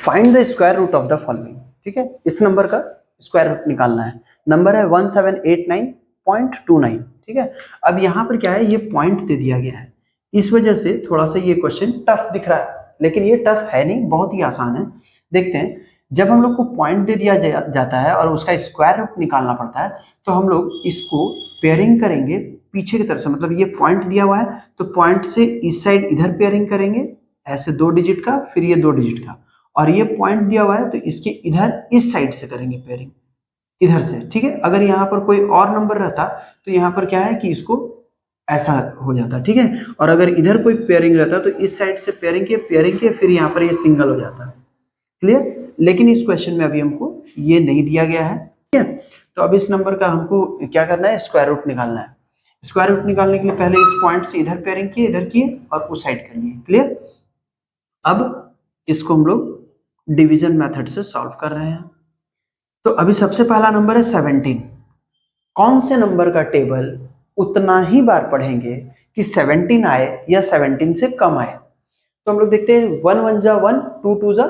Find the square root of the following. ठीक है, इस नंबर का स्क्वायर रूट निकालना है। नंबर है 1789.29। ठीक है, अब यहाँ पर क्या है, ये पॉइंट दे दिया गया है, इस वजह से थोड़ा सा ये क्वेश्चन टफ दिख रहा है, लेकिन ये टफ है नहीं, बहुत ही आसान है। देखते हैं, जब हम लोग को पॉइंट दे दिया जाता है और उसका स्क्वायर रूट निकालना पड़ता है, तो हम लोग इसको पेयरिंग करेंगे पीछे की तरफ से। मतलब ये पॉइंट दिया हुआ है तो पॉइंट से इस साइड इधर पेयरिंग करेंगे, ऐसे 2 डिजिट का, फिर ये 2 डिजिट का, और ये पॉइंट दिया हुआ है तो इसके इधर इस साइड से करेंगे पेयरिंग, इधर से। ठीक है, अगर यहाँ पर कोई और नंबर रहता तो यहाँ पर क्या है कि इसको ऐसा हो जाता। ठीक है, और अगर इधर कोई पेयरिंग रहता तो इस साइड से पेयरिंग किए फिर यहाँ पर ये सिंगल हो जाता। क्लियर, लेकिन इस क्वेश्चन में अभी हमको ये नहीं दिया गया है। ठीक है, तो अब इस नंबर का हमको क्या करना है, स्क्वायर रूट निकालना है। स्क्वायर रूट निकालने के लिए पहले इस पॉइंट से इधर पेयरिंग किए, इधर किए और उस साइड कर लिए। क्लियर, अब इसको हम लोग डिवीजन मेथड से सॉल्व कर रहे हैं। तो अभी सबसे पहला नंबर है 17। कौन से नंबर का टेबल उतना ही बार पढ़ेंगे कि 17 आए या 17 से कम आए। तो हम लोग देखते हैं, 1 1 जा 1, 2 2 जा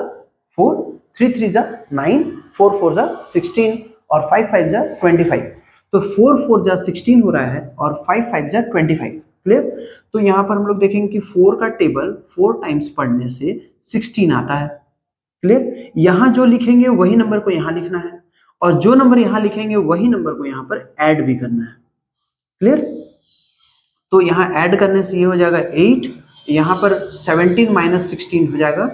4, 3 3 जा 9, 4 4 जा 16 और 5 5 जा 25। तो 4 4 जा 16 हो रहा है और 5 5 जा 25। क्लियर, तो यहाँ पर हम लोग देखेंगे कि 4 का टेबल 4 टाइम्स पढ़ने से 16 आता है। क्लियर, यहाँ जो लिखेंगे वही नंबर को यहाँ लिखना है, और जो नंबर यहाँ लिखेंगे वही नंबर को यहाँ पर ऐड भी करना है। क्लियर, तो यहाँ ऐड करने से ये हो जाएगा 8, यहाँ पर 17 माइनस 16 हो जाएगा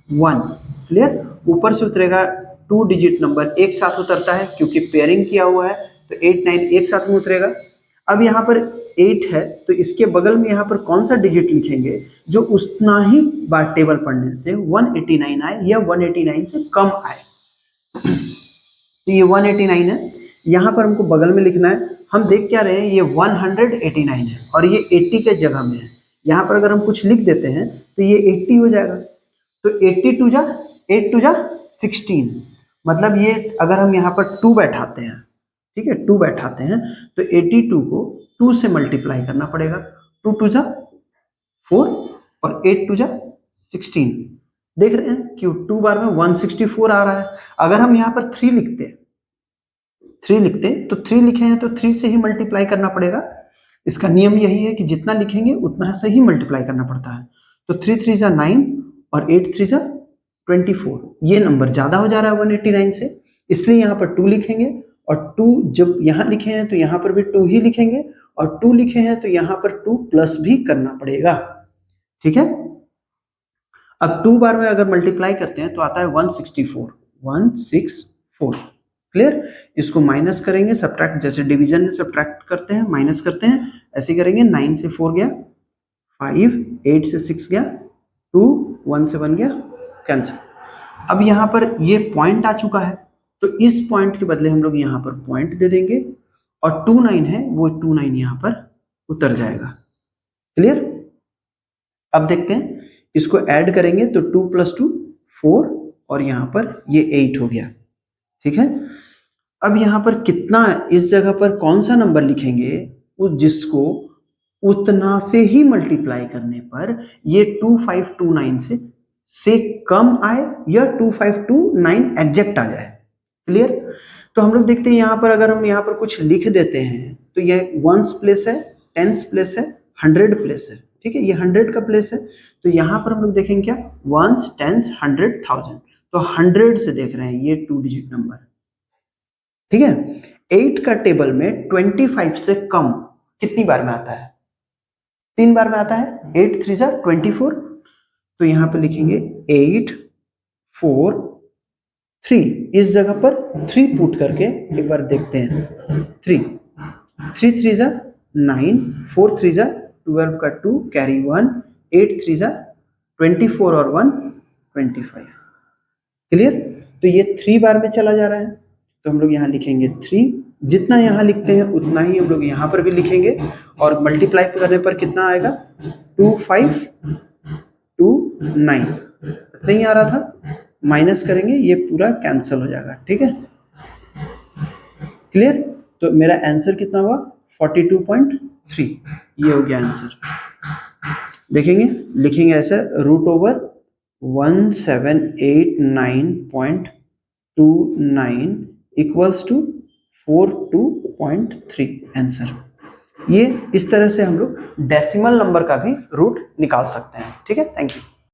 1। क्लियर, ऊपर से उतरेगा 2 डिजिट नंबर एक साथ उतरता है क्योंकि पेयरिंग किया हुआ है, तो 8 9 एक साथ में उतरेगा। अब यहाँ पर 8 है तो इसके बगल में यहाँ पर कौन सा डिजिट लिखेंगे जो उतना ही बार टेबल पढ़ने से 189 आए या 189 से कम आए। तो ये 189 है, यहाँ पर हमको बगल में लिखना है। हम देख क्या रहे हैं, ये 189 है और ये 80 के जगह में है। यहाँ पर अगर हम कुछ लिख देते हैं तो ये 80 हो जाएगा। तो 82 जा 8 2 जा 16, मतलब ये अगर हम यहाँ पर 2 बैठाते हैं, ठीक है, 2 बैठाते हैं तो 82 को 2 से मल्टीप्लाई करना पड़ेगा। 2 2 जा 4 और 8 2 जा 16। देख रहे हैं कि 2 बार में 164 आ रहा है। अगर हम यहाँ पर 3 लिखते तो 3 लिखे हैं तो 3 से ही मल्टीप्लाई करना पड़ेगा। इसका नियम यही है कि जितना लिखेंगे उतना से ही मल्टीप्लाई करना पड़ता है। तो 3 3 जा 9 और 8 3 जा 24। ये नंबर ज्यादा हो जा रहा है 189 से, इसलिए यहाँ पर 2 लिखेंगे, और 2 जब यहाँ लिखे हैं तो यहाँ पर भी 2 ही लिखेंगे, और 2 लिखे हैं तो यहाँ पर 2 प्लस भी करना पड़ेगा। ठीक है, अब 2 बार में अगर मल्टीप्लाई करते हैं तो आता है 164। क्लियर, इसको माइनस करेंगे, सब्ट्रैक्ट, जैसे डिवीजन में सब्ट्रैक्ट करते हैं माइनस करते हैं, ऐसे करेंगे। 9 से 4 गया 5, 8 से 6 गया 2, 1 से 1 गया कैंसिल। अब यहाँ पर ये पॉइंट आ चुका है तो इस पॉइंट के बदले हम लोग यहाँ पर पॉइंट दे देंगे, और 2 9 है वो 2 9 यहाँ पर उतर जाएगा। क्लियर, अब देखते हैं, इसको ऐड करेंगे तो 2 + 2 4 और यहाँ पर ये 8 हो गया। ठीक है, अब यहाँ पर कितना, इस जगह पर कौन सा नंबर लिखेंगे उस जिसको उतना से ही मल्टीप्लाई करने पर ये 2529 से कम आए या 2529 एग्जैक्ट आ जाए। क्लियर, तो हम लोग देखते हैं यहाँ पर अगर हम यहाँ पर कुछ लिख देते हैं तो यह 1s प्लेस है, 10s प्लेस है, 100 प्लेस है। ठीक है, ये 100 का प्लेस है, तो यहाँ पर हम लोग देखेंगे क्या, 1s 10s 100 1000, तो 100 से देख रहे हैं ये 2 डिजिट नंबर। ठीक है, 8 का टेबल में 25 से कम कितनी बार में आता है, 3 बार में आता है। 8 3 जा 24, तो यहाँ पे लिखेंगे 8 4 3, इस जगह पर 3 पुट करके एक बार देखते हैं। 3 3 3 जा 9, 4 3 जा 12 का 2 कैरी 1, 8 3 जा 24 और 1 25। क्लियर, तो ये 3 बार में चला जा रहा है, तो हम लोग यहाँ लिखेंगे 3, जितना यहाँ लिखते हैं उतना ही हम लोग यहाँ पर भी लिखेंगे, और मल्टीप्लाई करने पर कितना आएगा, 2 5 2 9, नहीं आ रहा था, माइनस करेंगे ये पूरा कैंसिल हो जाएगा। ठीक है, क्लियर, तो मेरा आंसर कितना हुआ, 42.3, ये हो गया आंसर। देखेंगे, लिखेंगे ऐसे, √1 1789.29 इक्वल्स टू 42.3 आंसर। ये इस तरह से हम लोग डेसिमल नंबर का भी रूट निकाल सकते हैं। ठीक है, थैंक यू।